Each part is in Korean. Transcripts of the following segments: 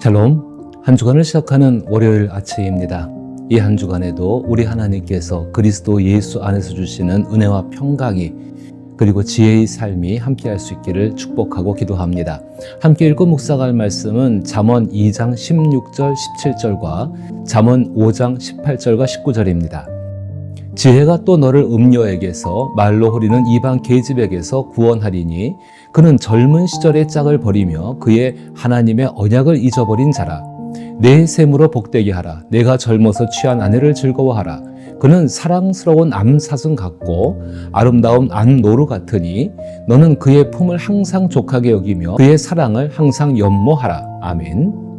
샬롬, 한 주간을 시작하는 월요일 아침입니다. 이 한 주간에도 우리 하나님께서 그리스도 예수 안에서 주시는 은혜와 평강이 그리고 지혜의 삶이 함께할 수 있기를 축복하고 기도합니다. 함께 읽고 묵상할 말씀은 잠언 2장 16절 17절과 잠언 5장 18절과 19절입니다. 지혜가 또 너를 음녀에게서 말로 호리는 이방 계집에게서 구원하리니 그는 젊은 시절의 짝을 버리며 그의 하나님의 언약을 잊어버린 자라. 내 셈으로 복되게 하라. 내가 젊어서 취한 아내를 즐거워하라. 그는 사랑스러운 암사슴 같고 아름다운 암노루 같으니 너는 그의 품을 항상 족하게 여기며 그의 사랑을 항상 연모하라. 아멘.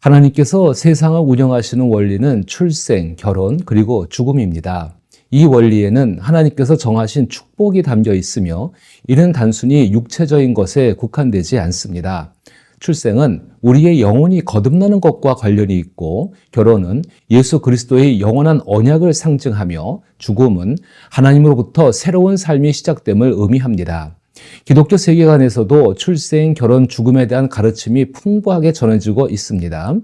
하나님께서 세상을 운영하시는 원리는 출생, 결혼, 그리고 죽음입니다. 이 원리에는 하나님께서 정하신 축복이 담겨 있으며 이는 단순히 육체적인 것에 국한되지 않습니다. 출생은 우리의 영혼이 거듭나는 것과 관련이 있고 결혼은 예수 그리스도의 영원한 언약을 상징하며 죽음은 하나님으로부터 새로운 삶이 시작됨을 의미합니다. 기독교 세계관에서도 출생, 결혼, 죽음에 대한 가르침이 풍부하게 전해지고 있습니다.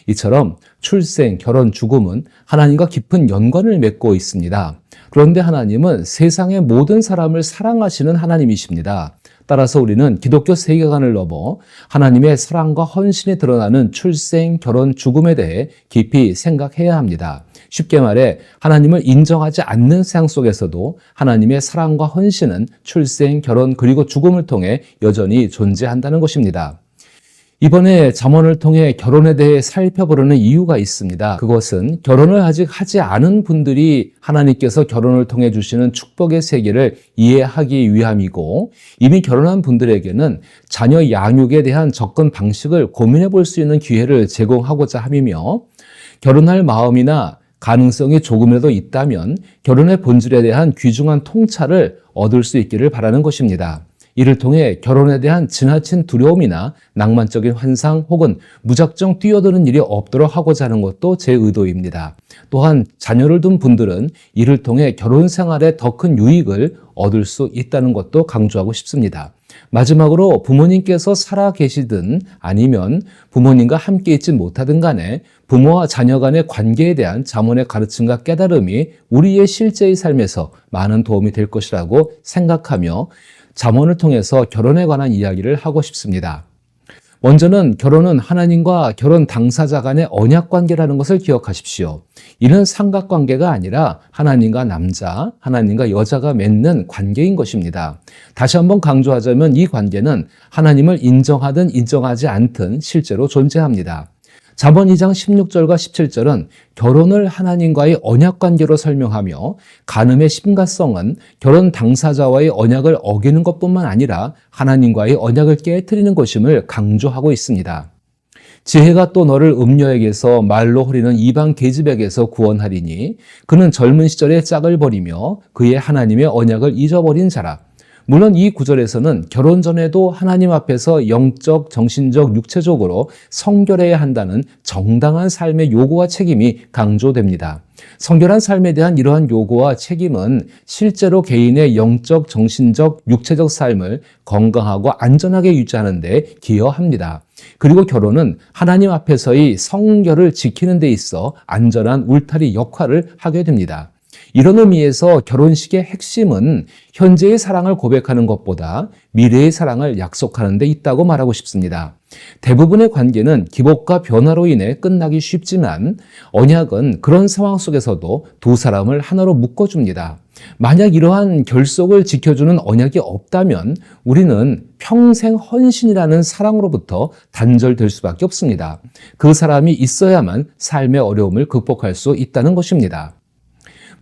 이처럼 출생, 결혼, 죽음은 하나님과 깊은 연관을 맺고 있습니다. 그런데 하나님은 세상의 모든 사람을 사랑하시는 하나님이십니다. 따라서 우리는 기독교 세계관을 넘어 하나님의 사랑과 헌신이 드러나는 출생, 결혼, 죽음에 대해 깊이 생각해야 합니다. 쉽게 말해 하나님을 인정하지 않는 세상 속에서도 하나님의 사랑과 헌신은 출생, 결혼, 그리고 죽음을 통해 여전히 존재한다는 것입니다. 이번에 잠언을 통해 결혼에 대해 살펴보려는 이유가 있습니다. 그것은 결혼을 아직 하지 않은 분들이 하나님께서 결혼을 통해 주시는 축복의 세계를 이해하기 위함이고 이미 결혼한 분들에게는 자녀 양육에 대한 접근 방식을 고민해 볼 수 있는 기회를 제공하고자 함이며 결혼할 마음이나 가능성이 조금이라도 있다면 결혼의 본질에 대한 귀중한 통찰을 얻을 수 있기를 바라는 것입니다. 이를 통해 결혼에 대한 지나친 두려움이나 낭만적인 환상 혹은 무작정 뛰어드는 일이 없도록 하고자 하는 것도 제 의도입니다. 또한 자녀를 둔 분들은 이를 통해 결혼 생활에 더 큰 유익을 얻을 수 있다는 것도 강조하고 싶습니다. 마지막으로 부모님께서 살아 계시든 아니면 부모님과 함께 있지 못하든 간에 부모와 자녀 간의 관계에 대한 잠언의 가르침과 깨달음이 우리의 실제의 삶에서 많은 도움이 될 것이라고 생각하며 잠언을 통해서 결혼에 관한 이야기를 하고 싶습니다. 먼저는 결혼은 하나님과 결혼 당사자 간의 언약 관계라는 것을 기억하십시오. 이는 삼각관계가 아니라 하나님과 남자, 하나님과 여자가 맺는 관계인 것입니다. 다시 한번 강조하자면 이 관계는 하나님을 인정하든 인정하지 않든 실제로 존재합니다. 잠언 2장 16절과 17절은 결혼을 하나님과의 언약관계로 설명하며 간음의 심각성은 결혼 당사자와의 언약을 어기는 것뿐만 아니라 하나님과의 언약을 깨트리는 것임을 강조하고 있습니다. 지혜가 또 너를 음녀에게서 말로 호리는 이방 계집에게서 구원하리니 그는 젊은 시절의 짝을 버리며 그의 하나님의 언약을 잊어버린 자라. 물론 이 구절에서는 결혼 전에도 하나님 앞에서 영적, 정신적, 육체적으로 성결해야 한다는 정당한 삶의 요구와 책임이 강조됩니다. 성결한 삶에 대한 이러한 요구와 책임은 실제로 개인의 영적, 정신적, 육체적 삶을 건강하고 안전하게 유지하는 데 기여합니다. 그리고 결혼은 하나님 앞에서의 성결을 지키는 데 있어 안전한 울타리 역할을 하게 됩니다. 이런 의미에서 결혼식의 핵심은 현재의 사랑을 고백하는 것보다 미래의 사랑을 약속하는 데 있다고 말하고 싶습니다. 대부분의 관계는 기복과 변화로 인해 끝나기 쉽지만 언약은 그런 상황 속에서도 두 사람을 하나로 묶어줍니다. 만약 이러한 결속을 지켜주는 언약이 없다면 우리는 평생 헌신이라는 사랑으로부터 단절될 수밖에 없습니다. 그 사람이 있어야만 삶의 어려움을 극복할 수 있다는 것입니다.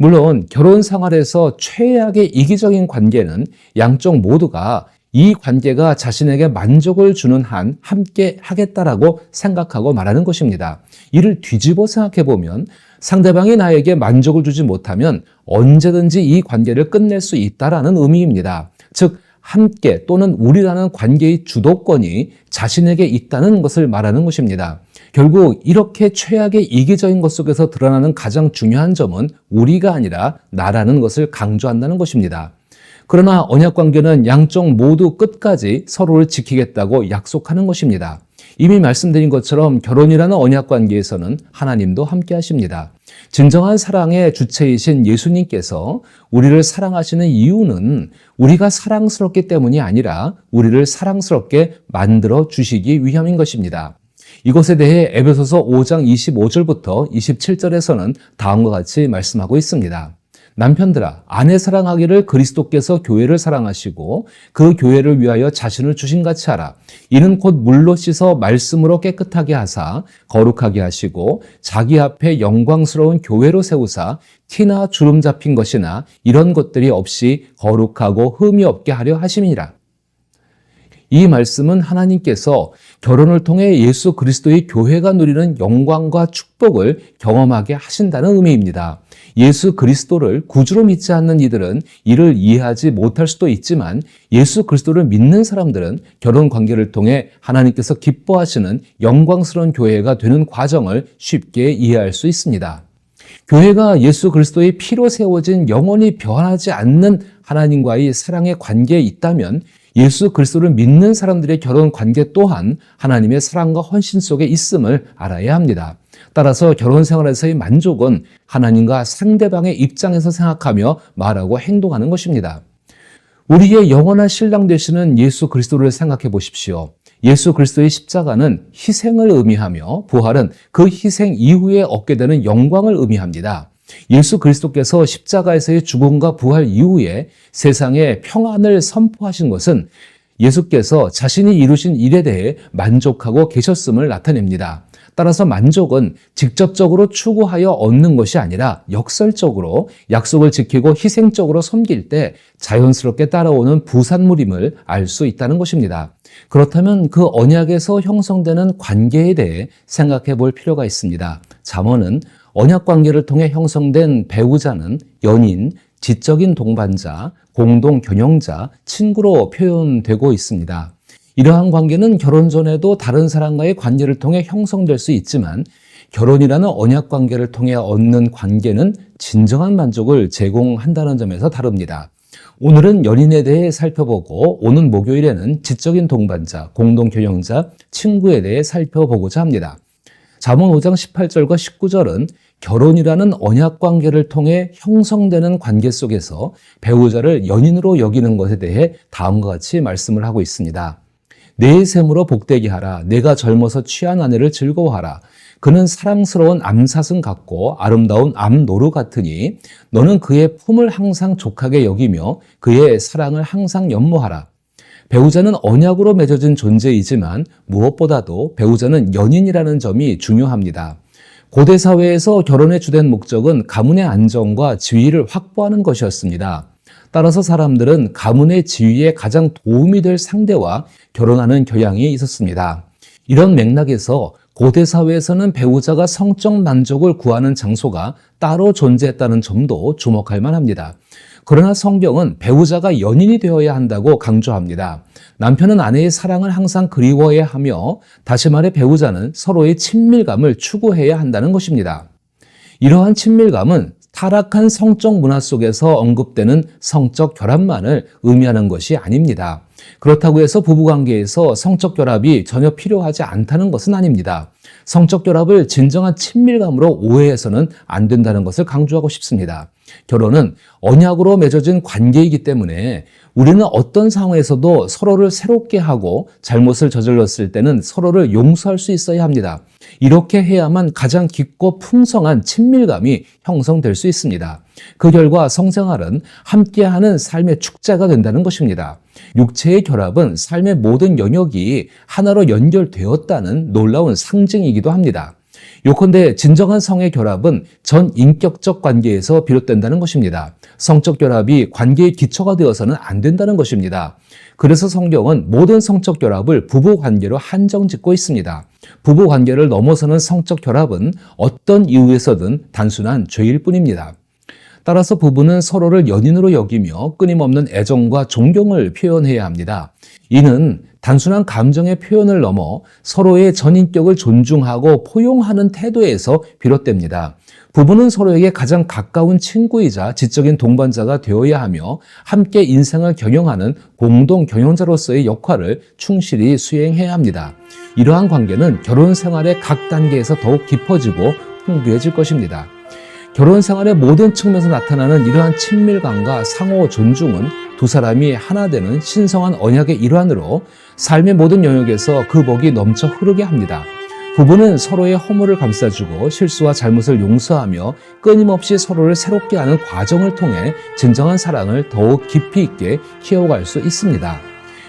물론 결혼 생활에서 최악의 이기적인 관계는 양쪽 모두가 이 관계가 자신에게 만족을 주는 한 함께 하겠다라고 생각하고 말하는 것입니다. 이를 뒤집어 생각해 보면 상대방이 나에게 만족을 주지 못하면 언제든지 이 관계를 끝낼 수 있다라는 의미입니다. 즉 함께 또는 우리라는 관계의 주도권이 자신에게 있다는 것을 말하는 것입니다. 결국 이렇게 최악의 이기적인 것 속에서 드러나는 가장 중요한 점은 우리가 아니라 나라는 것을 강조한다는 것입니다. 그러나 언약관계는 양쪽 모두 끝까지 서로를 지키겠다고 약속하는 것입니다. 이미 말씀드린 것처럼 결혼이라는 언약 관계에서는 하나님도 함께 하십니다. 진정한 사랑의 주체이신 예수님께서 우리를 사랑하시는 이유는 우리가 사랑스럽기 때문이 아니라 우리를 사랑스럽게 만들어 주시기 위함인 것입니다. 이것에 대해 에베소서 5장 25절부터 27절에서는 다음과 같이 말씀하고 있습니다. 남편들아, 아내 사랑하기를 그리스도께서 교회를 사랑하시고 그 교회를 위하여 자신을 주신같이 하라. 이는 곧 물로 씻어 말씀으로 깨끗하게 하사 거룩하게 하시고 자기 앞에 영광스러운 교회로 세우사 티나 주름 잡힌 것이나 이런 것들이 없이 거룩하고 흠이 없게 하려 하심이니라. 이 말씀은 하나님께서 결혼을 통해 예수 그리스도의 교회가 누리는 영광과 축복을 경험하게 하신다는 의미입니다. 예수 그리스도를 구주로 믿지 않는 이들은 이를 이해하지 못할 수도 있지만 예수 그리스도를 믿는 사람들은 결혼 관계를 통해 하나님께서 기뻐하시는 영광스러운 교회가 되는 과정을 쉽게 이해할 수 있습니다. 교회가 예수 그리스도의 피로 세워진 영원히 변하지 않는 하나님과의 사랑의 관계에 있다면 예수 그리스도를 믿는 사람들의 결혼 관계 또한 하나님의 사랑과 헌신 속에 있음을 알아야 합니다. 따라서 결혼 생활에서의 만족은 하나님과 상대방의 입장에서 생각하며 말하고 행동하는 것입니다. 우리의 영원한 신랑 되시는 예수 그리스도를 생각해 보십시오. 예수 그리스도의 십자가는 희생을 의미하며 부활은 그 희생 이후에 얻게 되는 영광을 의미합니다. 예수 그리스도께서 십자가에서의 죽음과 부활 이후에 세상에 평안을 선포하신 것은 예수께서 자신이 이루신 일에 대해 만족하고 계셨음을 나타냅니다. 따라서 만족은 직접적으로 추구하여 얻는 것이 아니라 역설적으로 약속을 지키고 희생적으로 섬길 때 자연스럽게 따라오는 부산물임을 알 수 있다는 것입니다. 그렇다면 그 언약에서 형성되는 관계에 대해 생각해 볼 필요가 있습니다. 잠언은 언약 관계를 통해 형성된 배우자는 연인, 지적인 동반자, 공동 경영자, 친구로 표현되고 있습니다. 이러한 관계는 결혼 전에도 다른 사람과의 관계를 통해 형성될 수 있지만 결혼이라는 언약 관계를 통해 얻는 관계는 진정한 만족을 제공한다는 점에서 다릅니다. 오늘은 연인에 대해 살펴보고 오는 목요일에는 지적인 동반자, 공동 경영자, 친구에 대해 살펴보고자 합니다. 잠언 5장 18절과 19절은 결혼이라는 언약 관계를 통해 형성되는 관계 속에서 배우자를 연인으로 여기는 것에 대해 다음과 같이 말씀을 하고 있습니다. 내 셈으로 복되게 하라. 내가 젊어서 취한 아내를 즐거워하라. 그는 사랑스러운 암사슴 같고 아름다운 암노루 같으니 너는 그의 품을 항상 족하게 여기며 그의 사랑을 항상 연모하라. 배우자는 언약으로 맺어진 존재이지만 무엇보다도 배우자는 연인이라는 점이 중요합니다. 고대 사회에서 결혼의 주된 목적은 가문의 안정과 지위를 확보하는 것이었습니다. 따라서 사람들은 가문의 지위에 가장 도움이 될 상대와 결혼하는 경향이 있었습니다. 이런 맥락에서 고대 사회에서는 배우자가 성적 만족을 구하는 장소가 따로 존재했다는 점도 주목할 만합니다. 그러나 성경은 배우자가 연인이 되어야 한다고 강조합니다. 남편은 아내의 사랑을 항상 그리워해야 하며 다시 말해 배우자는 서로의 친밀감을 추구해야 한다는 것입니다. 이러한 친밀감은 타락한 성적 문화 속에서 언급되는 성적 결합만을 의미하는 것이 아닙니다. 그렇다고 해서 부부관계에서 성적 결합이 전혀 필요하지 않다는 것은 아닙니다. 성적 결합을 진정한 친밀감으로 오해해서는 안 된다는 것을 강조하고 싶습니다. 결혼은 언약으로 맺어진 관계이기 때문에 우리는 어떤 상황에서도 서로를 새롭게 하고 잘못을 저질렀을 때는 서로를 용서할 수 있어야 합니다. 이렇게 해야만 가장 깊고 풍성한 친밀감이 형성될 수 있습니다. 그 결과 성생활은 함께하는 삶의 축제가 된다는 것입니다. 육체의 결합은 삶의 모든 영역이 하나로 연결되었다는 놀라운 상징이기도 합니다. 요컨대 진정한 성의 결합은 전 인격적 관계에서 비롯된다는 것입니다. 성적 결합이 관계의 기초가 되어서는 안 된다는 것입니다. 그래서 성경은 모든 성적 결합을 부부 관계로 한정짓고 있습니다. 부부 관계를 넘어서는 성적 결합은 어떤 이유에서든 단순한 죄일 뿐입니다. 따라서 부부는 서로를 연인으로 여기며 끊임없는 애정과 존경을 표현해야 합니다. 이는 단순한 감정의 표현을 넘어 서로의 전인격을 존중하고 포용하는 태도에서 비롯됩니다. 부부는 서로에게 가장 가까운 친구이자 지적인 동반자가 되어야 하며 함께 인생을 경영하는 공동 경영자로서의 역할을 충실히 수행해야 합니다. 이러한 관계는 결혼 생활의 각 단계에서 더욱 깊어지고 풍부해질 것입니다. 결혼 생활의 모든 측면에서 나타나는 이러한 친밀감과 상호 존중은 두 사람이 하나 되는 신성한 언약의 일환으로 삶의 모든 영역에서 그 복이 넘쳐 흐르게 합니다. 부부는 서로의 허물을 감싸주고 실수와 잘못을 용서하며 끊임없이 서로를 새롭게 하는 과정을 통해 진정한 사랑을 더욱 깊이 있게 키워갈 수 있습니다.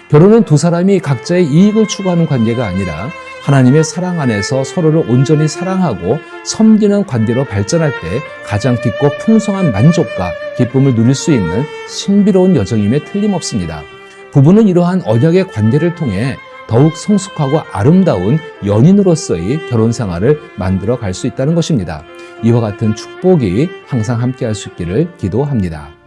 결혼은 두 사람이 각자의 이익을 추구하는 관계가 아니라 하나님의 사랑 안에서 서로를 온전히 사랑하고 섬기는 관계로 발전할 때 가장 깊고 풍성한 만족과 기쁨을 누릴 수 있는 신비로운 여정임에 틀림없습니다. 부부는 이러한 언약의 관계를 통해 더욱 성숙하고 아름다운 연인으로서의 결혼 생활을 만들어 갈 수 있다는 것입니다. 이와 같은 축복이 항상 함께 할 수 있기를 기도합니다.